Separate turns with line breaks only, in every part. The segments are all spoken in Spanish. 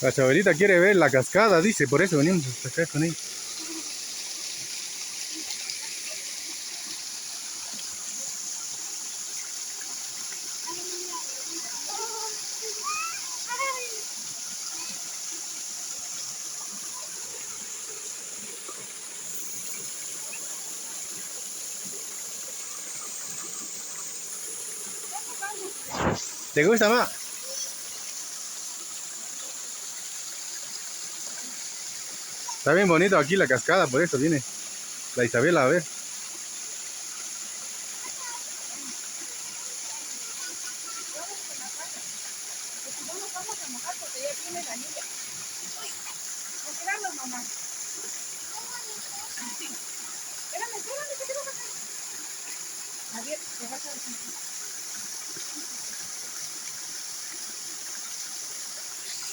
La Chabelita quiere ver la cascada, dice, por eso venimos hasta acá con ella. ¿Te gusta más? Está bien bonito aquí la cascada, por eso viene la Isabela a ver.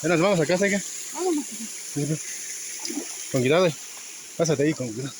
Ya nos vamos a casa, ¿qué? Con cuidado, pásate ahí con cuidado.